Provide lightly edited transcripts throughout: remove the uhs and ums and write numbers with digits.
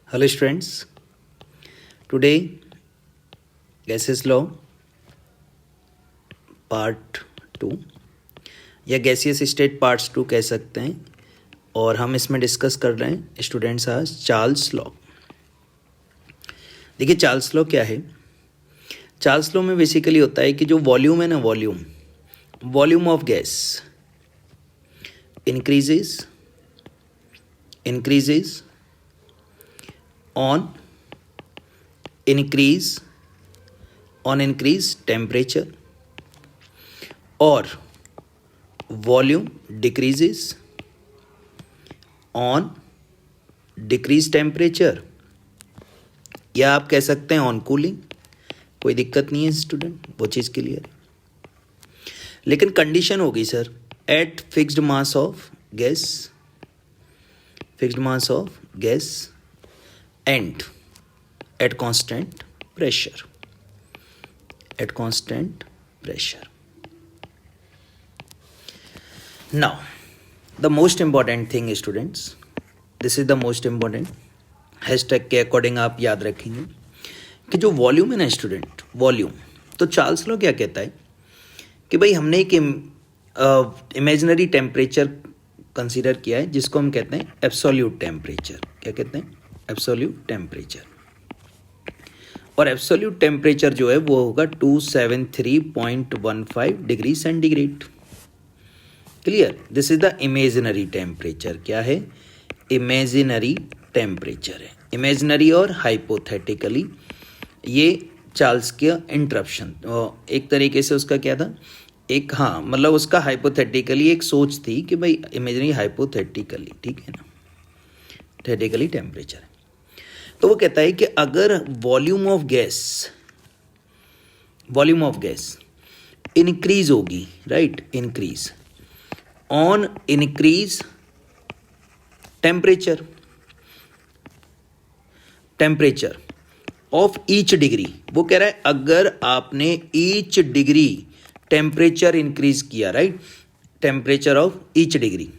Hello students, today gaseous law part 2 या gaseous state parts 2 कह सकते हैं और हम इसमें डिस्कस कर रहे हैं स्टूडेंट्स आज चार्ल्स लॉ। देखिए चार्ल्स लॉ क्या है। चार्ल्स लॉ में बेसिकली होता है कि जो वॉल्यूम है ना, volume of gas increases on increase temperature और volume decreases on decrease temperature, या आप कह सकते हैं ऑन कूलिंग। कोई दिक्कत नहीं है स्टूडेंट, वो चीज़ क्लियर है। लेकिन कंडीशन होगी sir at fixed mass of gas and at constant pressure. Now the most important thing students, this is the most important hashtag के अकॉर्डिंग आप याद रखेंगे कि जो वॉल्यूम है ना स्टूडेंट, वॉल्यूम, तो चार्ल्स लॉ क्या कहता है कि भाई हमने एक इमेजिनरी टेम्परेचर कंसीडर किया है जिसको हम कहते हैं एब्सोल्यूट टेम्परेचर। क्या कहते हैं? Absolute temperature. और एब्सोल्यूट टेम्परेचर जो है वो होगा 273.15 degree centigrade. Clear? This is the imaginary temperature. क्या है? इमेजिनरी टेम्परेचर है। इमेजिनरी और हाइपोथेटिकली, ये चार्ल्स का इंटरप्शन एक तरीके से उसका क्या था, एक मतलब उसका हाइपोथेटिकली एक सोच थी कि भाई इमेजिनरी हाइपोथेटिकली, ठीक है ना, थेटिकली टेम्परेचर है। तो वो कहता है कि अगर वॉल्यूम ऑफ गैस इंक्रीज होगी, right, increase temperature of each degree. वो कह रहा है अगर आपने ईच डिग्री टेम्परेचर इंक्रीज किया, right, temperature of each degree,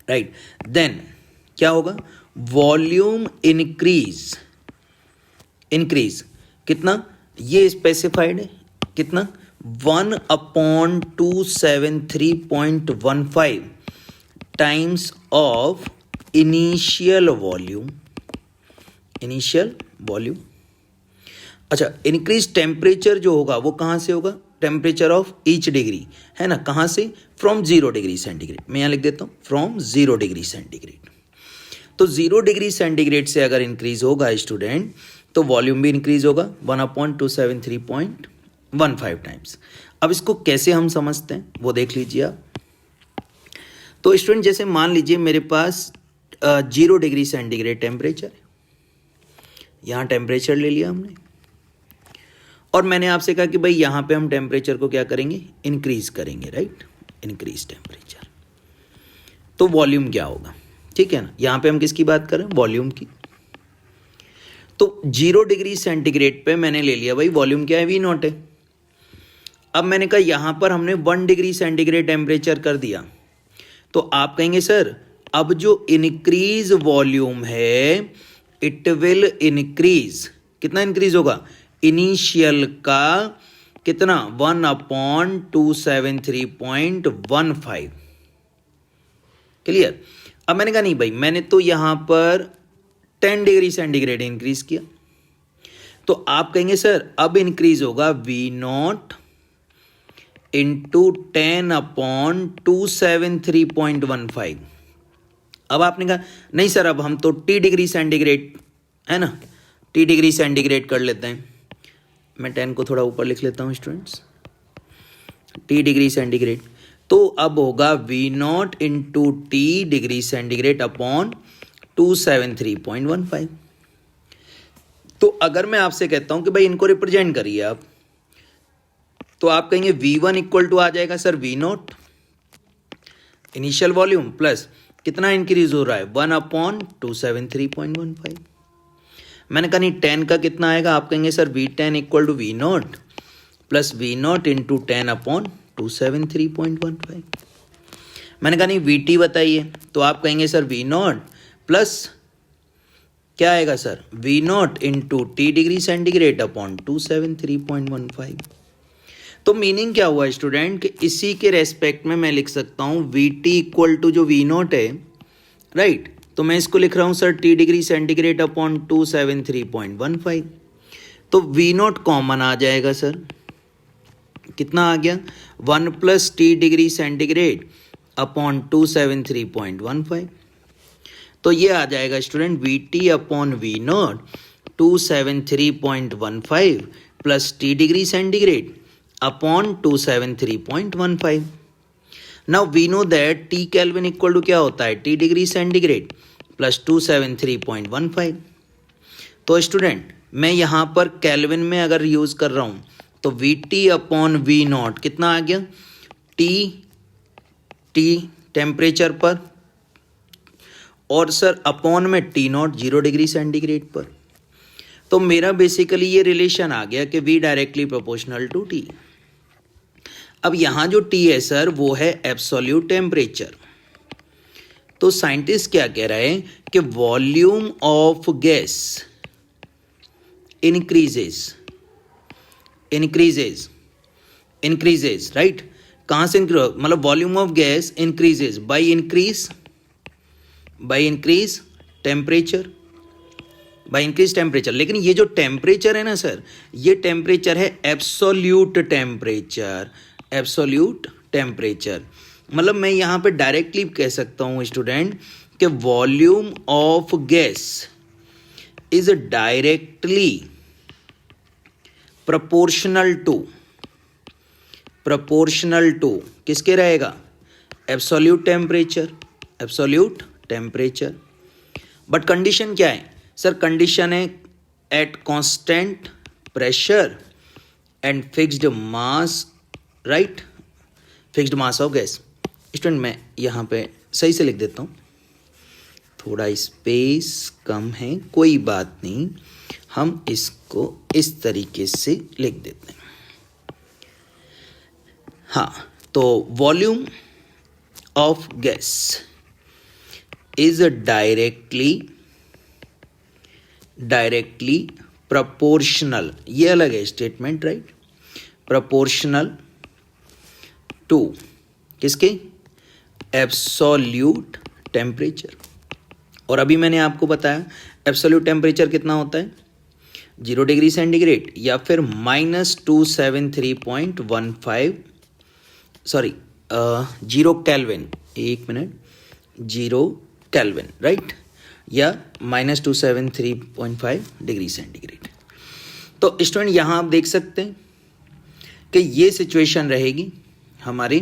right, then क्या होगा? वॉल्यूम इंक्रीज कितना, ये स्पेसिफाइड है, कितना, 1/273.15 टाइम्स ऑफ इनिशियल वॉल्यूम। अच्छा, इंक्रीज टेम्परेचर जो होगा वो कहाँ से होगा? टेम्परेचर ऑफ ईच डिग्री, है ना, कहाँ से? From 0 degree centigrade. मैं यहाँ लिख देता हूँ फ्रॉम 0 डिग्री सेंटीग्रेड। तो 0 डिग्री सेंटीग्रेड से अगर इंक्रीज होगा स्टूडेंट तो वॉल्यूम भी इंक्रीज होगा 1/273.15 टाइम्स। अब इसको कैसे हम समझते हैं वो देख लीजिए आप। तो स्टूडेंट जैसे मान लीजिए मेरे पास 0 डिग्री सेंटीग्रेड टेम्परेचर है, यहाँ टेम्परेचर ले लिया हमने और मैंने आपसे कहा कि भाई यहाँ पे हम टेम्परेचर को क्या करेंगे? इंक्रीज करेंगे, राइट, इंक्रीज टेम्परेचर। तो वॉल्यूम क्या होगा? ठीक है ना, यहाँ पे हम किसकी बात कर रहे हैं? वॉल्यूम की। तो 0 डिग्री सेंटीग्रेड पे मैंने ले लिया भाई वॉल्यूम क्या है? V0 है। अब मैंने कहा यहाँ पर हमने 1 डिग्री सेंटीग्रेड टेम्परेचर कर दिया, तो आप कहेंगे सर अब जो इंक्रीज वॉल्यूम है इट विल इंक्रीज, कितना इंक्रीज होगा? इनिशियल का कितना? 1/273.15। क्लियर? अब मैंने कहा नहीं भाई, मैंने तो यहां पर 10 डिग्री सेंटीग्रेड इंक्रीज किया, तो आप कहेंगे सर अब इंक्रीज होगा V0 इंटू 10/273.15। अब आपने कहा नहीं सर अब हम तो T डिग्री सेंटीग्रेड, है ना, T डिग्री सेंटीग्रेड कर लेते हैं। मैं 10 को थोड़ा ऊपर लिख लेता हूं स्टूडेंट्स, T डिग्री सेंटीग्रेड। तो अब होगा V0 into T degree centigrade upon 273.15। तो अगर मैं आपसे कहता हूं कि भाई इनको रिप्रेजेंट करिए आप, तो आप कहेंगे V1 इक्वल टू आ जाएगा sir V0 initial volume plus कितना इंक्रीज हो रहा है? 1/273.15। मैंने कहा नहीं 10 का कितना आएगा? आप कहेंगे sir V10 equal to V0 plus V0 into 10/273.15। मैंने कहा नहीं VT बताइए, तो आप कहेंगे सर V0 प्लस क्या आएगा sir, V naught into T degree centigrade upon 273.15। तो मीनिंग क्या हुआ स्टूडेंट कि इसी के रेस्पेक्ट में मैं लिख सकता हूँ वी टी इक्वल टू जो वी नॉट है, राइट, तो मैं इसको लिख रहा हूँ sir T degree centigrade upon 273.15। तो वी नॉट कॉमन आ जाएगा सर, कितना आ गया, 1 plus T degree centigrade upon 273.15। तो ये आ जाएगा student V T upon V naught 273.15 plus T degree centigrade upon 273.15। Now we know that T kelvin equal to क्या होता है, टी डिग्री सेंटीग्रेड प्लस 273.15। तो स्टूडेंट मैं यहाँ पर केल्विन में अगर यूज कर रहा हूँ तो V T upon V naught कितना आ गया, टी टेम्परेचर पर और सर अपॉन में टी नॉट 0 डिग्री सेंटीग्रेड पर। तो मेरा बेसिकली ये रिलेशन आ गया कि V directly proportional to T. अब यहाँ जो टी है सर वो है एब्सोल्यूट टेम्परेचर। तो साइंटिस्ट क्या कह रहे हैं कि volume of gas increases, right, कहाँ से इंक्रीज, मतलब volume of gas increases by increase temperature. लेकिन ये जो टेम्परेचर है ना सर, ये टेम्परेचर है एब्सोल्यूट टेम्परेचर। मतलब मैं यहाँ पे डायरेक्टली कह सकता हूँ स्टूडेंट कि volume of gas is directly proportional to किसके रहेगा, एब्सोल्यूट टेम्परेचर। बट कंडीशन क्या है सर, कंडीशन है at constant pressure and fixed mass, right, fixed mass of gas. Student मैं यहाँ पे सही से लिख देता हूँ, थोड़ा स्पेस कम है, कोई बात नहीं, हम इसको इस तरीके से लिख देते हैं। हाँ, तो volume of gas is directly proportional, ये अलग है स्टेटमेंट, राइट, प्रोपोर्शनल टू किसके, एब्सोल्यूट टेम्परेचर। और अभी मैंने आपको बताया एब्सोल्यूट टेम्परेचर कितना होता है, 0 डिग्री सेंटीग्रेड या फिर -273.15, sorry 0 kelvin, 1 minute, 0 kelvin, right, या -273.5 डिग्री सेंटीग्रेड। तो स्टूडेंट यहाँ आप देख सकते हैं कि ये सिचुएशन रहेगी हमारी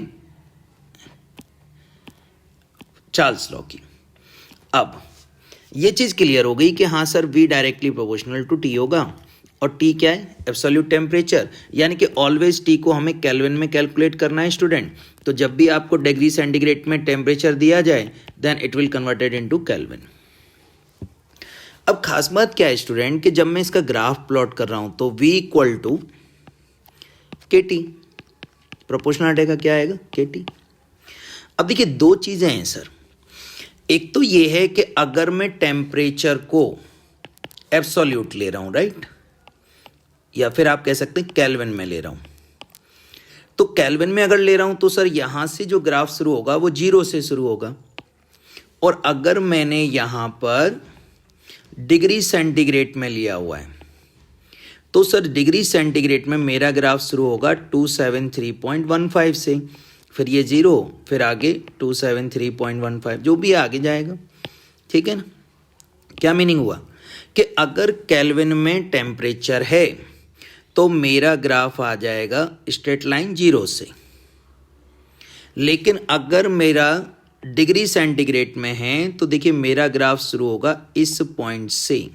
चार्ल्स लॉ की। अब ये चीज क्लियर हो गई कि हाँ sir V directly proportional to T होगा, और टी क्या है, एब्सोल्यूट टेम्परेचर, यानी कि ऑलवेज टी को हमें केल्विन में कैलकुलेट करना है स्टूडेंट। तो जब भी आपको डिग्री सेंटीग्रेड में टेम्परेचर दिया जाए then it will converted into kelvin. अब खास बात क्या है स्टूडेंट कि जब मैं इसका ग्राफ प्लॉट कर रहा हूं तो V इक्वल टू के टी, प्रोपोर्शनल हटेगा क्या आएगा, के टी। अब देखिए दो चीजें हैं सर, एक तो ये है कि अगर मैं टेम्परेचर को एब्सोल्यूट ले रहा हूं, राइट, या फिर आप कह सकते हैं केल्विन में ले रहा हूं, तो केल्विन में अगर ले रहा हूं तो सर यहां से जो ग्राफ शुरू होगा वो 0 से शुरू होगा, और अगर मैंने यहां पर डिग्री सेंटीग्रेड में लिया हुआ है तो सर डिग्री सेंटीग्रेड में मेरा ग्राफ शुरू होगा 273.15 से, फिर ये 0, फिर आगे 273.15, जो भी आगे जाएगा, ठीक है ना। क्या मीनिंग हुआ कि अगर केल्विन में टेम्परेचर है तो मेरा ग्राफ आ जाएगा स्ट्रेट लाइन 0 से, लेकिन अगर मेरा डिग्री सेंटीग्रेड में है तो देखिए मेरा ग्राफ शुरू होगा इस पॉइंट से।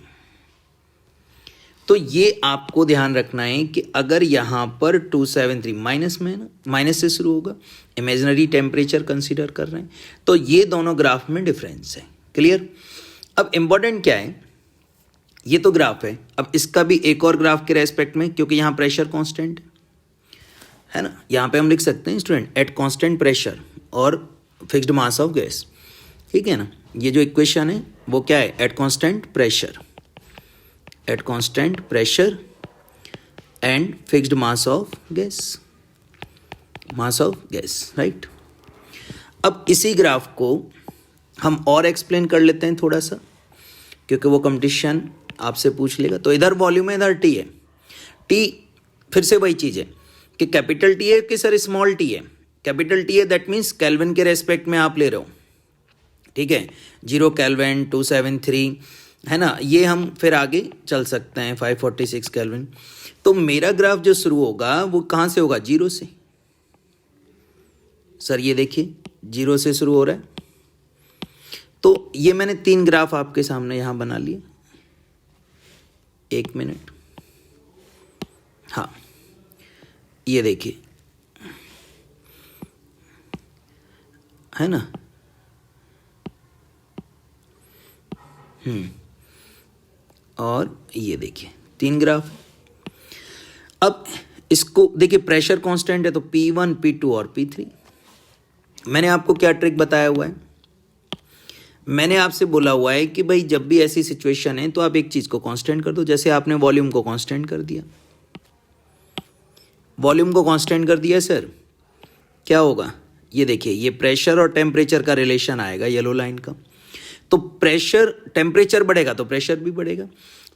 तो ये आपको ध्यान रखना है कि अगर यहां पर 273 माइनस में, ना माइनस से शुरू होगा, इमेजिनरी टेम्परेचर कंसीडर कर रहे हैं, तो ये दोनों ग्राफ में डिफरेंस है। क्लियर। अब इंपॉर्टेंट क्या है, ये तो ग्राफ है, अब इसका भी एक और ग्राफ के रेस्पेक्ट में, क्योंकि यहां प्रेशर कांस्टेंट है ना, यहां पे हम लिख सकते हैं स्टूडेंट एट कांस्टेंट प्रेशर और फिक्स्ड मास ऑफ गैस, ठीक है ना। ये जो इक्वेशन है वो क्या है, at constant pressure at constant pressure and fixed mass of gas, right? अब इसी ग्राफ को हम और एक्सप्लेन कर लेते हैं थोड़ा सा, क्योंकि वो कंपटीशन आपसे पूछ लेगा। तो इधर वॉल्यूम है, इधर टी है। टी फिर से वही चीज़ है कि कैपिटल टी है कि सर स्मॉल टी है। कैपिटल टी है, दैट मीन्स केल्विन के रेस्पेक्ट में आप ले रहे हो, ठीक है। 0 केल्विन, 273 है ना, ये हम फिर आगे चल सकते हैं, 546 केल्विन। तो मेरा ग्राफ जो शुरू होगा वो कहाँ से होगा? 0 से। सर ये देखिए 0 से शुरू हो रहा है। तो ये मैंने 3 ग्राफ आपके सामने यहाँ बना लिए। 1 मिनट, हाँ ये देखिए, है ना। और ये देखिए 3 ग्राफ। अब इसको देखिए, प्रेशर कांस्टेंट है तो P1, P2 और P3। मैंने आपको क्या ट्रिक बताया हुआ है? मैंने आपसे बोला हुआ है कि भाई जब भी ऐसी सिचुएशन है तो आप एक चीज़ को कांस्टेंट कर दो। जैसे आपने वॉल्यूम को कांस्टेंट कर दिया, वॉल्यूम को कांस्टेंट कर दिया सर, क्या होगा? ये देखिए, ये प्रेशर और टेम्परेचर का रिलेशन आएगा येलो लाइन का। तो प्रेशर, टेम्परेचर बढ़ेगा तो प्रेशर भी बढ़ेगा।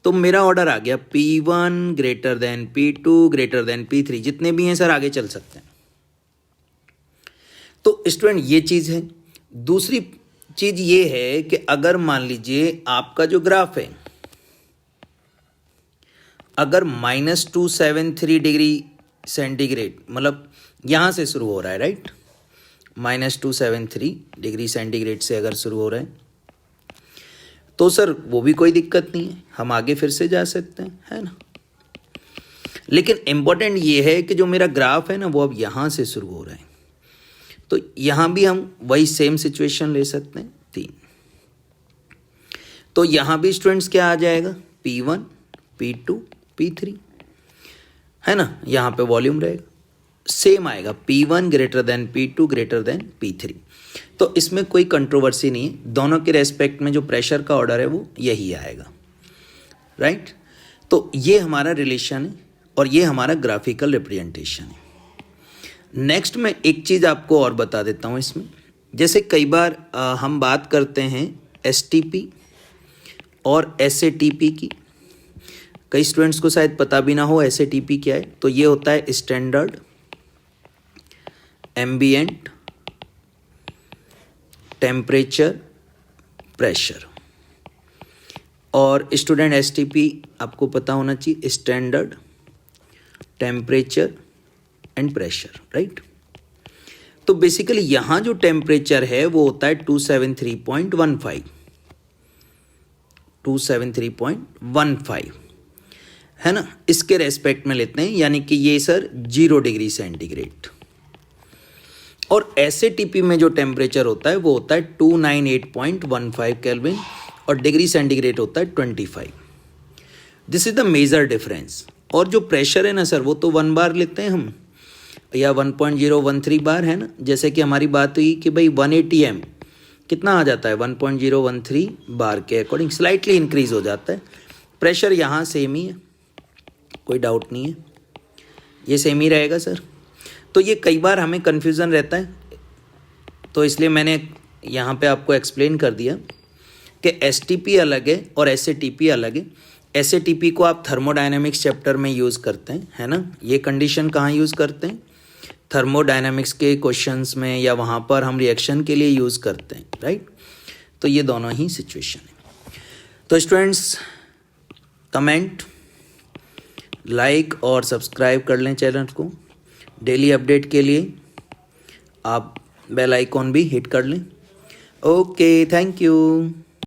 तो मेरा ऑर्डर आ गया P1 greater than P2 greater than P3। जितने भी हैं सर आगे चल सकते हैं। तो स्टूडेंट ये चीज़ है। दूसरी चीज़ ये है कि अगर मान लीजिए आपका जो ग्राफ है, अगर -273 डिग्री सेंटीग्रेड, मतलब यहाँ से शुरू हो रहा है, राइट, -273 डिग्री सेंटीग्रेड से अगर शुरू हो रहा है तो सर वो भी कोई दिक्कत नहीं है, हम आगे फिर से जा सकते हैं, है ना। लेकिन इम्पोर्टेंट ये है कि जो मेरा ग्राफ है ना वो अब यहाँ से शुरू हो रहा है। तो यहाँ भी हम वही सेम सिचुएशन ले सकते हैं 3। तो यहाँ भी स्टूडेंट्स क्या आ जाएगा? P1, P2, P3, है ना। यहाँ पे वॉल्यूम रहेगा, सेम आएगा, P1 greater than P2 greater than P3। तो इसमें कोई कंट्रोवर्सी नहीं है, दोनों के रेस्पेक्ट में जो प्रेशर का ऑर्डर है वो यही आएगा, राइट। तो ये हमारा रिलेशन है और ये हमारा ग्राफिकल रिप्रेजेंटेशन है। नेक्स्ट मैं एक चीज़ आपको और बता देता हूँ इसमें। जैसे कई बार हम बात करते हैं STP और SATP की। कई स्टूडेंट्स को शायद पता भी ना हो SATP क्या है। तो ये होता है स्टैंडर्ड एम्बिएंट टेम्परेचर प्रेशर। और स्टूडेंट STP आपको पता होना चाहिए, standard temperature and pressure, right. तो बेसिकली यहाँ जो टेम्परेचर है वो होता है 273.15, 273.15, है ना। इसके रेस्पेक्ट में लेते हैं, यानी कि ये सर 0 डिग्री सेंटीग्रेड। और SATP में जो टेम्परेचर होता है वो होता है 298.15 केल्विन और डिग्री सेंटीग्रेड होता है 25। This is the major difference. और जो प्रेशर है ना सर वो तो 1 बार लेते हैं हम, या 1.013 बार, है ना। जैसे कि हमारी बात हुई कि भाई 180 m कितना आ जाता है, 1.013 बार के अकॉर्डिंग स्लाइटली इंक्रीज हो जाता है। प्रेशर यहाँ सेम ही है, कोई डाउट नहीं है, ये सेम ही रहेगा सर। तो ये कई बार हमें कन्फ्यूज़न रहता है, तो इसलिए मैंने यहाँ पे आपको एक्सप्लेन कर दिया कि STP अलग है और SATP अलग है। SATP को आप थर्मोडायनेमिक्स चैप्टर में यूज़ करते हैं, है ना। ये कंडीशन कहाँ यूज़ करते हैं? थर्मोडायनेमिक्स के क्वेश्चंस में, या वहाँ पर हम रिएक्शन के लिए यूज़ करते हैं, राइट। तो ये दोनों ही सिचुएशन है। तो स्टूडेंट्स कमेंट, लाइक और सब्सक्राइब कर लें चैनल को। डेली अपडेट के लिए आप बेल आइकॉन भी हिट कर लें। Okay, thank you.